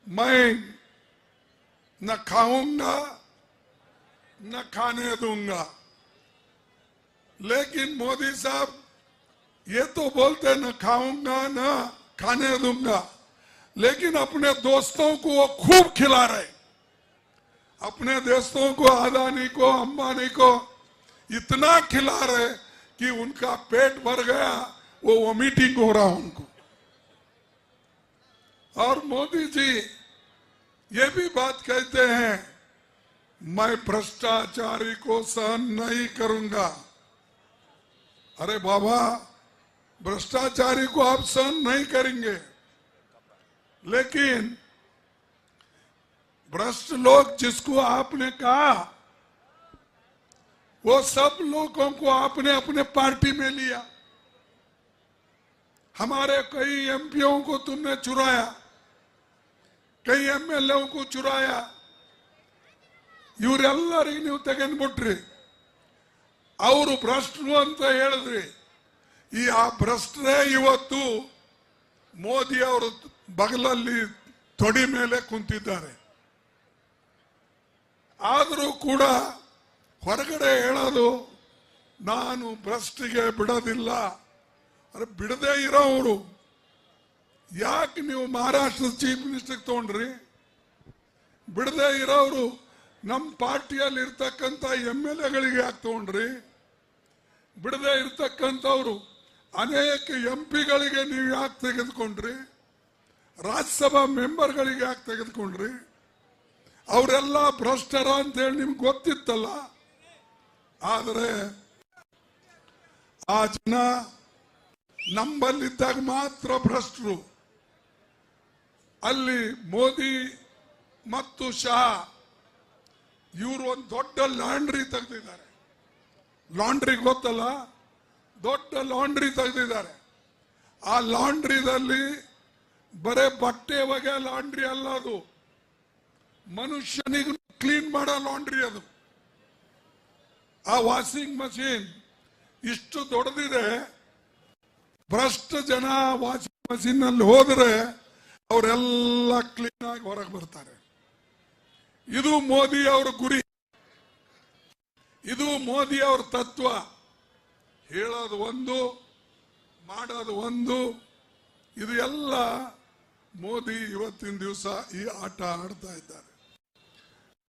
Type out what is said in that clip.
मैं न खाऊंगा न खाने दूंगा। लेकिन मोदी साहब ये तो बोलते न खाऊंगा न खाने दूंगा, लेकिन अपने दोस्तों को वो खूब खिला रहे। अपने दोस्तों को, अदानी को, अंबानी को इतना खिला रहे कि उनका पेट भर गया, वो वोमिटिंग हो रहा उनको। और मोदी जी ये भी बात कहते हैं, मैं भ्रष्टाचारी को सहन नहीं करूंगा। अरे बाबा, भ्रष्टाचारी को आप सहन नहीं करेंगे, लेकिन भ्रष्ट लोग जिसको आपने कहा, वो सब लोगों को आपने अपने पार्टी में लिया। हमारे कई एमपीओ को तुमने चुराया, कई एमएलए को चुराया। ಇವರೆಲ್ಲರಿಗೂ ನೀವು ತೆಗೆದುಬಿಟ್ರಿ, ಅವರು ಭ್ರಷ್ಟರು ಅಂತ ಹೇಳಿದ್ರಿ। ಆ ಭ್ರಷ್ಟರೇ ಇವತ್ತು ಮೋದಿ ಅವರು ಬಗಲಲ್ಲಿ ತೊಡಿ ಮೇಲೆ ಕುಂತಿದ್ದಾರೆ। ಆದರೂ ಕೂಡ ಹೊರಗಡೆ ಹೇಳೋದು ನಾನು ಭ್ರಷ್ಟಿಗೆ ಬಿಡೋದಿಲ್ಲ। ಅರೆ ಬಿಡದೇ ಇರೋರು ಯಾಕೆ ನೀವು ಮಹಾರಾಷ್ಟ್ರದ ಚೀಫ್ ಮಿನಿಸ್ಟರ್ ತಗೊಂಡ್ರಿ? ಬಿಡದೇ ಇರೋರು ನಮ್ಮ ಪಾರ್ಟಿಯಲ್ಲಿ ಇರ್ತಕ್ಕಂಥ ಎಮ್ಎಲ್ಎಗಳಿಗೆ ಯಾಕೆ ತಗೊಂಡ್ರಿ? ಬಿಡದೇ ಇರ್ತಕ್ಕಂಥವ್ರು ಅನೇಕ ಎಂಪಿಗಳಿಗೆ ನೀವು ಯಾಕೆ ತೆಗೆದುಕೊಂಡ್ರಿ? ರಾಜ್ಯಸಭಾ ಮೆಂಬರ್ಗಳಿಗೆ ಯಾಕೆ ತೆಗೆದುಕೊಂಡ್ರಿ? ಅವರೆಲ್ಲ ಭ್ರಷ್ಟರ ಅಂತೇಳಿ ನಿಮ್ಗೆ ಗೊತ್ತಿತ್ತಲ್ಲ। ಆದರೆ ಆ ಜನ ನಂಬಲ್ಲಿದ್ದಾಗ ಮಾತ್ರ ಭ್ರಷ್ಟರು। ಅಲ್ಲಿ ಮೋದಿ ಮತ್ತು ಶಾ ಇವರು ಒಂದು ದೊಡ್ಡ ಲಾಂಡ್ರಿ ತೆಗೆದಿದ್ದಾರೆ। ಲಾಂಡ್ರಿ ಗೊತ್ತಲ್ಲ, ದೊಡ್ಡ ಲಾಂಡ್ರಿ ತೆಗೆದಿದ್ದಾರೆ। ಆ ಲಾಂಡ್ರಿದಲ್ಲಿ ಬರೇ ಬಟ್ಟೆ ಒಗೆ ಲಾಂಡ್ರಿ ಅಲ್ಲ, ಅದು ಮನುಷ್ಯನಿಗೂ ಕ್ಲೀನ್ ಮಾಡೋ ಲಾಂಡ್ರಿ ಅದು। ಆ ವಾಷಿಂಗ್ ಮಷೀನ್ ಇಷ್ಟು ದೊಡ್ಡದಿದೆ, ಭ್ರಷ್ಟ ಜನ ವಾಷಿಂಗ್ ಮಷೀನ್ ನಲ್ಲಿ ಹೋದ್ರೆ ಅವರೆಲ್ಲ ಕ್ಲೀನ್ ಆಗಿ ಹೊರಗೆ ಬರ್ತಾರೆ। ಇದು ಮೋದಿ ಅವರ ಗುರಿ, ಇದು ಮೋದಿ ಅವರ ತತ್ವ। ಹೇಳೋದು ಒಂದು, ಮಾಡೋದು ಒಂದು। ಇದು ಎಲ್ಲ ಮೋದಿ ಇವತ್ತಿನ ದಿವಸ ಈ ಆಟ ಆಡ್ತಾ ಇದ್ದಾರೆ।